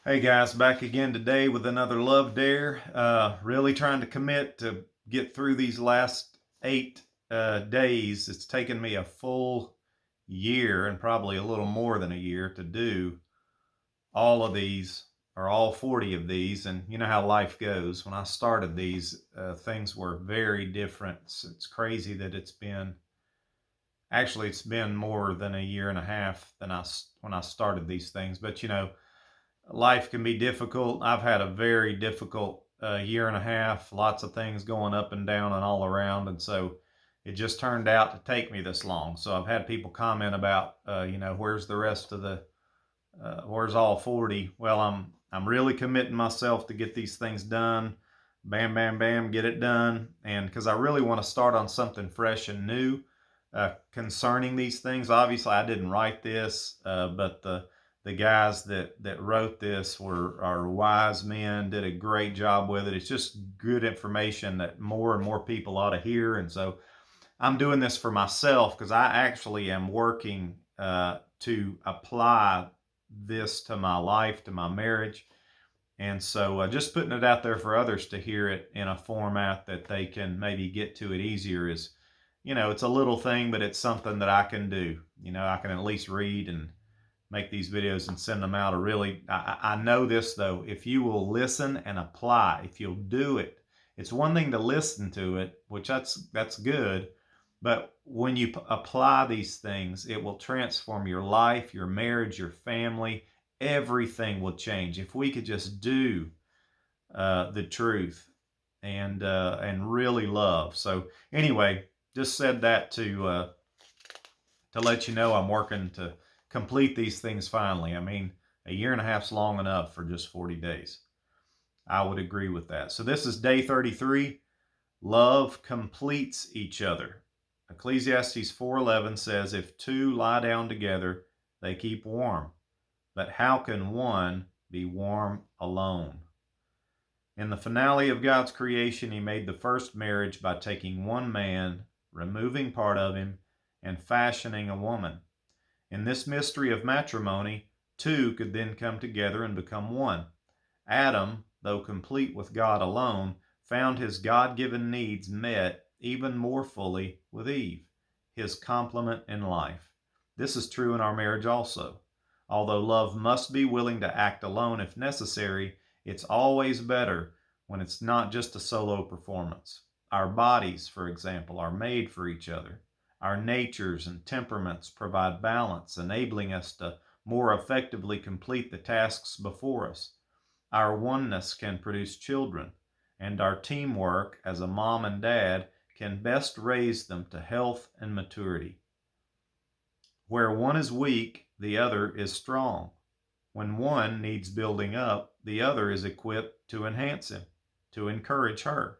Hey guys, back again today with another Love Dare. Really trying to commit to get through these last 8 days. It's taken me a full year and probably a little more than a year to do all of these or all 40 of these. And you know how life goes. When I started these, things were very different. It's crazy that it's been more than a year and a half than when I started these things. But life can be difficult. I've had a very difficult year and a half, lots of things going up and down and all around. And so it just turned out to take me this long. So I've had people comment about, where's the rest of where's all 40? Well, I'm really committing myself to get these things done. Bam, bam, bam, get it done. And because I really want to start on something fresh and new concerning these things. Obviously, I didn't write this, but the guys that wrote this are wise men, did a great job with it. It's just good information that more and more people ought to hear. And so I'm doing this for myself because I actually am working to apply this to my life, to my marriage. And so just putting it out there for others to hear it in a format that they can maybe get to it easier is, it's a little thing, but it's something that I can do. I can at least read and make these videos and send them out. I know this though, if you will listen and apply, if you'll do it, it's one thing to listen to it, which that's good, but when you apply these things, it will transform your life, your marriage, your family. Everything will change if we could just do the truth and really love. So anyway, just said that to let you know I'm working to complete these things finally. I mean, a year and a half's long enough for just 40 days. I would agree with that. So this is day 33. Love completes each other. Ecclesiastes 4:11 says, if two lie down together, they keep warm. But how can one be warm alone? In the finale of God's creation, he made the first marriage by taking one man, removing part of him, and fashioning a woman. In this mystery of matrimony, two could then come together and become one. Adam, though complete with God alone, found his God-given needs met even more fully with Eve, his complement in life. This is true in our marriage also. Although love must be willing to act alone if necessary, it's always better when it's not just a solo performance. Our bodies, for example, are made for each other. Our natures and temperaments provide balance, enabling us to more effectively complete the tasks before us. Our oneness can produce children, and our teamwork as a mom and dad can best raise them to health and maturity. Where one is weak, the other is strong. When one needs building up, the other is equipped to enhance him, to encourage her.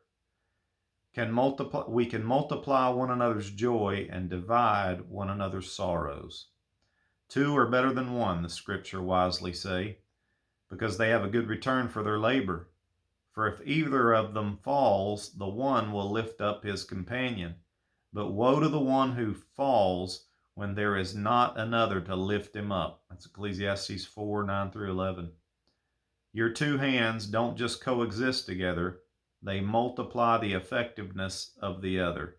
We can multiply one another's joy and divide one another's sorrows. Two are better than one, the scripture wisely say, because they have a good return for their labor. For if either of them falls, the one will lift up his companion. But woe to the one who falls when there is not another to lift him up. That's Ecclesiastes 4:9 through 11. Your two hands don't just coexist together, they multiply the effectiveness of the other.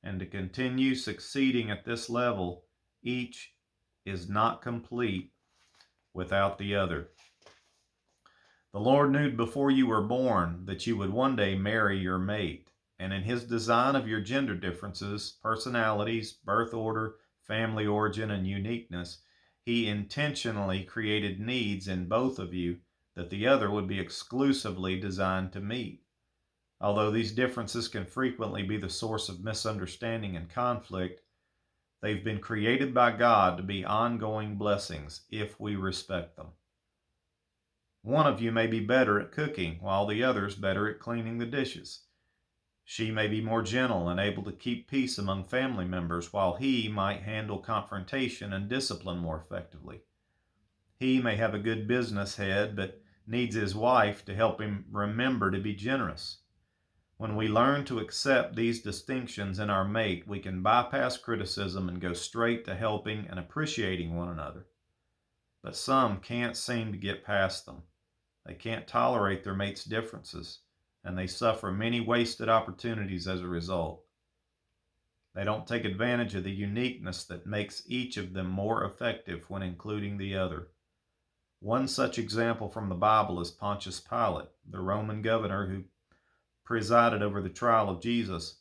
And to continue succeeding at this level, each is not complete without the other. The Lord knew before you were born that you would one day marry your mate. And in his design of your gender differences, personalities, birth order, family origin, and uniqueness, he intentionally created needs in both of you that the other would be exclusively designed to meet. Although these differences can frequently be the source of misunderstanding and conflict, they've been created by God to be ongoing blessings if we respect them. One of you may be better at cooking, while the other's better at cleaning the dishes. She may be more gentle and able to keep peace among family members, while he might handle confrontation and discipline more effectively. He may have a good business head, but needs his wife to help him remember to be generous. When we learn to accept these distinctions in our mate, we can bypass criticism and go straight to helping and appreciating one another. But some can't seem to get past them. They can't tolerate their mate's differences, and they suffer many wasted opportunities as a result. They don't take advantage of the uniqueness that makes each of them more effective when including the other. One such example from the Bible is Pontius Pilate, the Roman governor who presided over the trial of Jesus.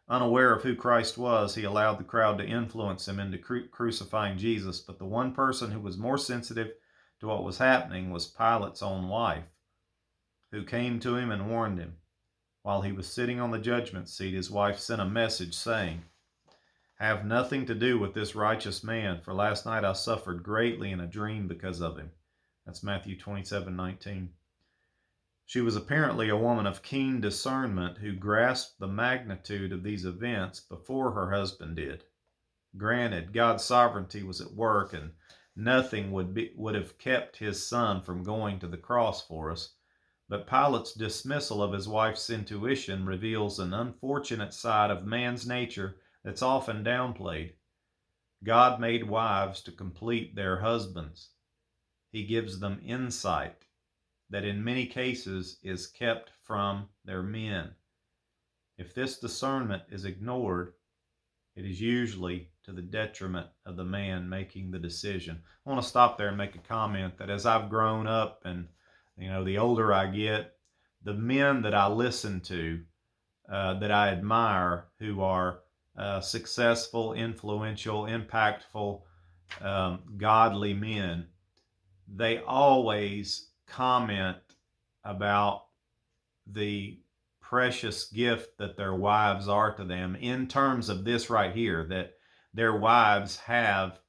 Unaware of who Christ was, he allowed the crowd to influence him into crucifying Jesus. But the one person who was more sensitive to what was happening was Pilate's own wife, who came to him and warned him. While he was sitting on the judgment seat, his wife sent a message saying, "Have nothing to do with this righteous man, for last night I suffered greatly in a dream because of him." That's Matthew 27:19. She was apparently a woman of keen discernment who grasped the magnitude of these events before her husband did. Granted, God's sovereignty was at work, and nothing would have kept his son from going to the cross for us. But Pilate's dismissal of his wife's intuition reveals an unfortunate side of man's nature that's often downplayed. God made wives to complete their husbands. He gives them insight that in many cases is kept from their men. If this discernment is ignored, it is usually to the detriment of the man making the decision. I want to stop there and make a comment that as I've grown up and the older I get, the men that I listen to, that I admire, who are successful, influential, impactful, godly men, they always comment about the precious gift that their wives are to them in terms of this right here, that their wives have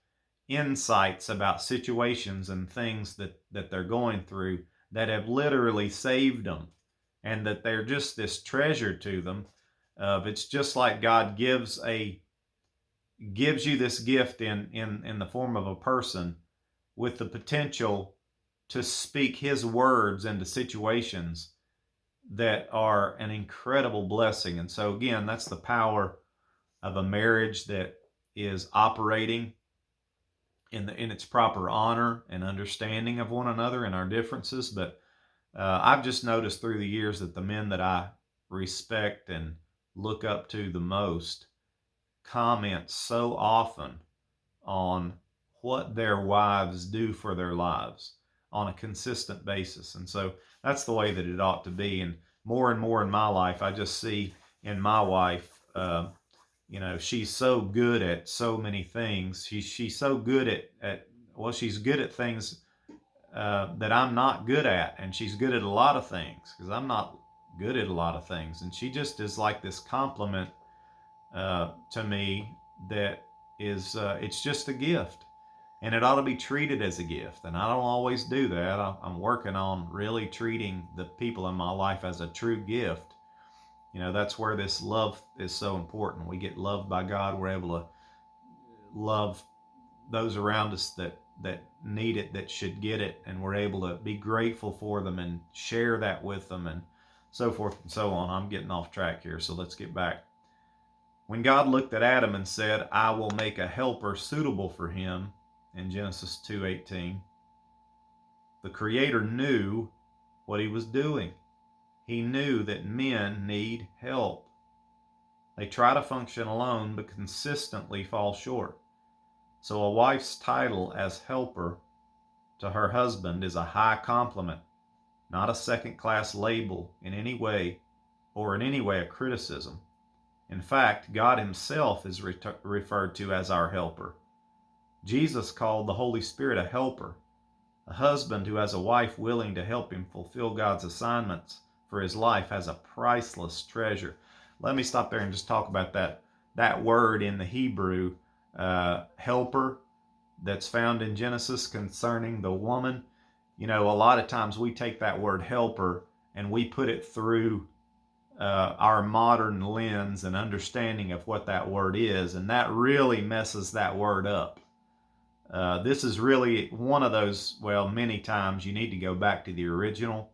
insights about situations and things that they're going through that have literally saved them, and that they're just this treasure to them. It's just like God gives you this gift in the form of a person with the potential to speak his words into situations that are an incredible blessing. And so again, that's the power of a marriage that is operating in its proper honor and understanding of one another and our differences. But I've just noticed through the years that the men that I respect and look up to the most comment so often on what their wives do for their lives on a consistent basis. And so that's the way that it ought to be. And more in my life, I just see in my wife, she's so good at so many things. She's so good she's good at things that I'm not good at, and she's good at a lot of things because I'm not good at a lot of things. And she just is like this compliment to me that is it's just a gift, and it ought to be treated as a gift. And I don't always do that. I'm working on really treating the people in my life as a true gift. That's where this love is so important. We get loved by God. We're able to love those around us that need it, that should get it, and we're able to be grateful for them and share that with them, and so forth and so on. I'm getting off track here, so let's get back. When God looked at Adam and said, "I will make a helper suitable for him," in Genesis 2:18, the Creator knew what he was doing. He knew that men need help. They try to function alone, but consistently fall short. So a wife's title as helper to her husband is a high compliment, not a second-class label in any way, or in any way a criticism. In fact, God himself is referred to as our helper. Jesus called the Holy Spirit a helper. A husband who has a wife willing to help him fulfill God's assignments for his life has a priceless treasure. Let me stop there and just talk about that word in the Hebrew, helper, that's found in Genesis concerning the woman. A lot of times we take that word helper and we put it through our modern lens and understanding of what that word is, and that really messes that word up. This is really one of those, many times you need to go back to the original,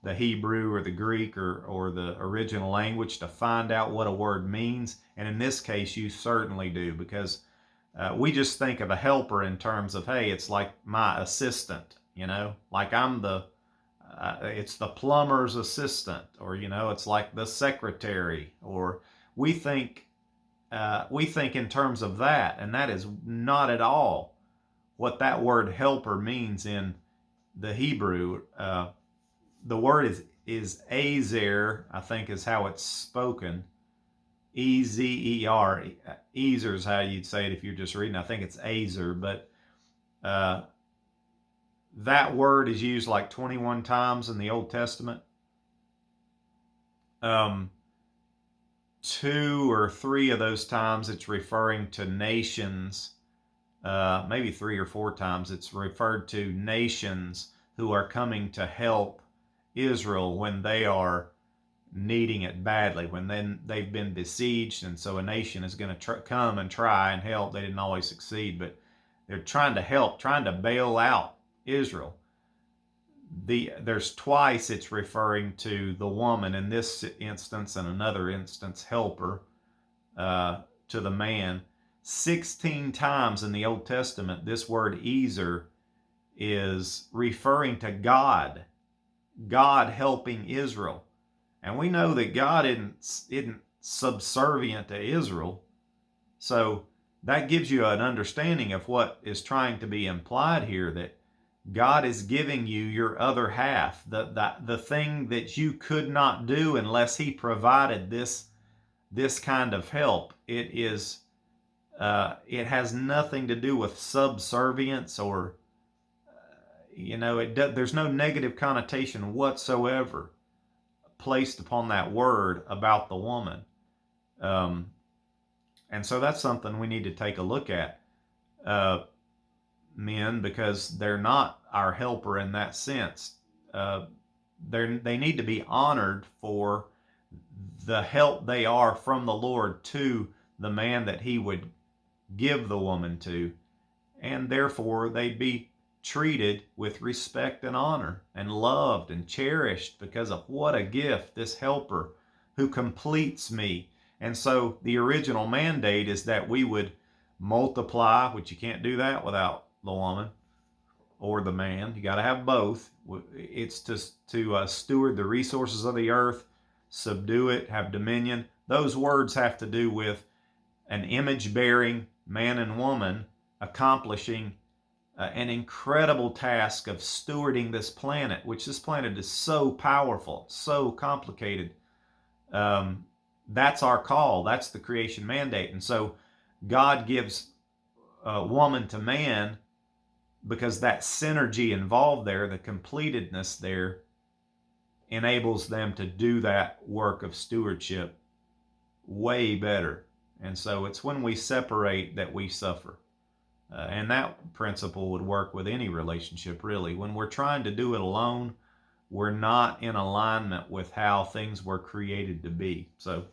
the Hebrew or the Greek or the original language to find out what a word means. And in this case, you certainly do, because we just think of a helper in terms of, hey, it's like my assistant, like I'm it's the plumber's assistant, or it's like the secretary, or we think we think in terms of that, and that is not at all what that word helper means in the Hebrew. The word is Azer, I think is how it's spoken. Ezer. Ezer is how you'd say it if you're just reading. I think it's Azer, but uh, that word is used like 21 times in the Old Testament. 2 or 3 of those times it's referring to nations. Maybe 3 or 4 times it's referred to nations who are coming to help Israel when they are needing it badly, when then they've been besieged, and so a nation is going to come and try and help. They didn't always succeed, but they're trying to help, trying to bail out Israel. There's twice it's referring to the woman in this instance, and another instance helper to the man. 16 times in the Old Testament this word Ezer is referring to God helping Israel. And we know that God isn't subservient to Israel. So that gives you an understanding of what is trying to be implied here, that God is giving you your other half, the thing that you could not do unless He provided this kind of help. It has nothing to do with subservience, or there's no negative connotation whatsoever placed upon that word about the woman. And so that's something we need to take a look at, men, because they're not our helper in that sense. They need to be honored for the help they are from the Lord to the man that He would give the woman to, and therefore they'd be treated with respect and honor and loved and cherished because of what a gift, this helper who completes me. And so the original mandate is that we would multiply, which you can't do that without the woman or the man. You got to have both. It's to steward the resources of the earth, subdue it, have dominion. Those words have to do with an image-bearing man and woman accomplishing an incredible task of stewarding this planet, which this planet is so powerful, so complicated. That's our call. That's the creation mandate. And so God gives woman to man because that synergy involved there, the completedness there, enables them to do that work of stewardship way better. And so it's when we separate that we suffer. And that principle would work with any relationship, really. When we're trying to do it alone, we're not in alignment with how things were created to be. So,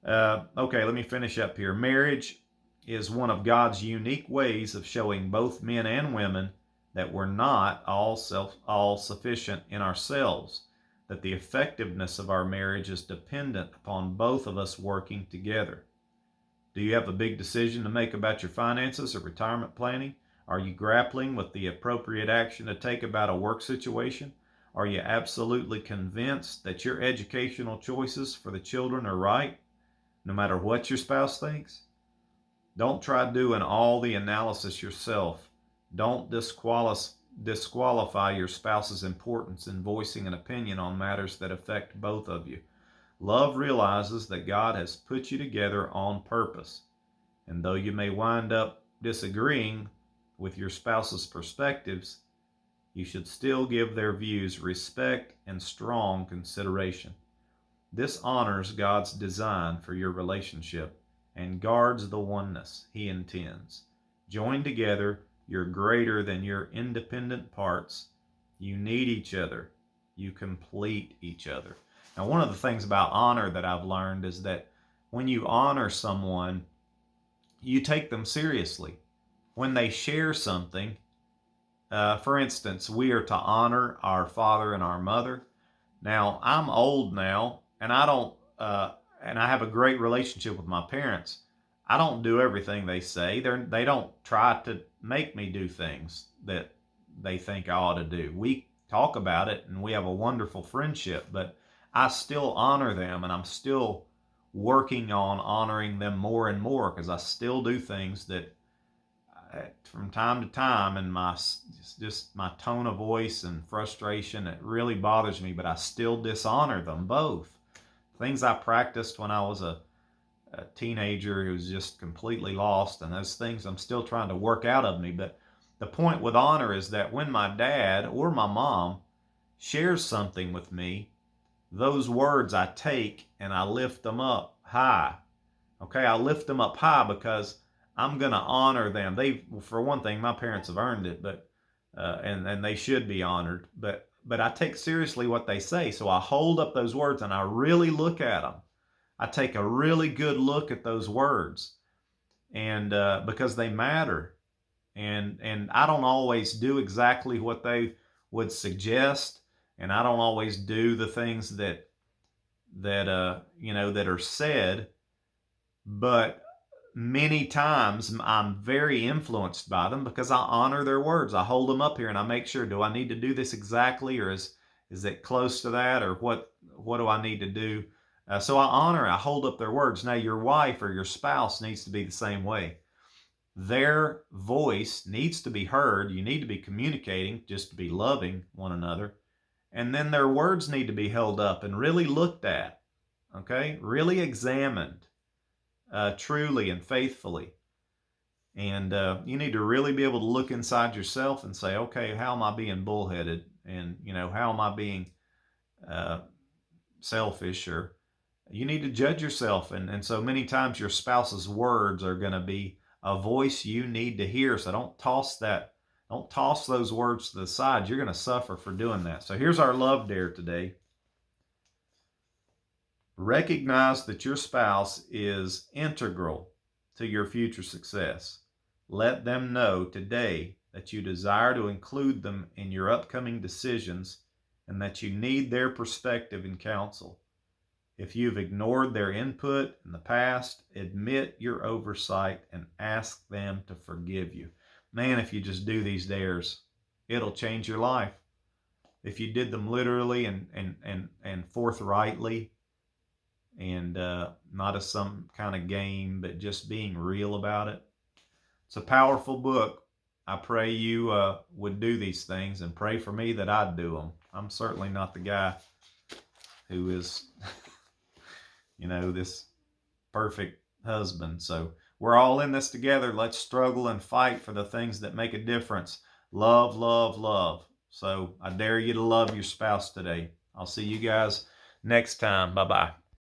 okay, let me finish up here. Marriage is one of God's unique ways of showing both men and women that we're not all sufficient in ourselves, that the effectiveness of our marriage is dependent upon both of us working together. Do you have a big decision to make about your finances or retirement planning? Are you grappling with the appropriate action to take about a work situation? Are you absolutely convinced that your educational choices for the children are right, no matter what your spouse thinks? Don't try doing all the analysis yourself. Don't disqualify your spouse's importance in voicing an opinion on matters that affect both of you. Love realizes that God has put you together on purpose. And though you may wind up disagreeing with your spouse's perspectives, you should still give their views respect and strong consideration. This honors God's design for your relationship and guards the oneness He intends. Joined together, you're greater than your independent parts. You need each other. You complete each other. Now, one of the things about honor that I've learned is that when you honor someone, you take them seriously. When they share something, for instance, we are to honor our father and our mother. Now, I'm old now, and and I have a great relationship with my parents. I don't do everything they say. They don't try to make me do things that they think I ought to do. We talk about it, and we have a wonderful friendship, but I still honor them, and I'm still working on honoring them more and more, because I still do things that from time to time, and just my tone of voice and frustration, it really bothers me, but I still dishonor them both. Things I practiced when I was a teenager who was just completely lost, and those things I'm still trying to work out of me. But the point with honor is that when my dad or my mom shares something with me, those words I take and I lift them up high. Okay, I lift them up high because I'm going to honor them. For one thing, my parents have earned it, but and they should be honored. But I take seriously what they say, so I hold up those words and I really look at them. I take a really good look at those words, and because they matter, and I don't always do exactly what they would suggest, and I don't always do the things that that are said, but many times I'm very influenced by them because I honor their words. I hold them up here and I make sure, do I need to do this exactly, or is it close to that, or what do I need to do? So I hold up their words. Now your wife or your spouse needs to be the same way. Their voice needs to be heard. You need to be communicating just to be loving one another. And then their words need to be held up and really looked at, okay? Really examined. Truly and faithfully. And you need to really be able to look inside yourself and say, okay, how am I being bullheaded? And, how am I being selfish? Or you need to judge yourself. And so many times your spouse's words are going to be a voice you need to hear. So don't toss those words to the side. You're going to suffer for doing that. So here's our love dare today. Recognize that your spouse is integral to your future success. Let them know today that you desire to include them in your upcoming decisions and that you need their perspective and counsel. If you've ignored their input in the past, admit your oversight and ask them to forgive you. Man, if you just do these dares, it'll change your life. If you did them literally and forthrightly, and not as some kind of game, but just being real about it. It's a powerful book. I pray you would do these things, and pray for me that I'd do them. I'm certainly not the guy who is, this perfect husband. So we're all in this together. Let's struggle and fight for the things that make a difference. Love, love, love. So I dare you to love your spouse today. I'll see you guys next time. Bye-bye.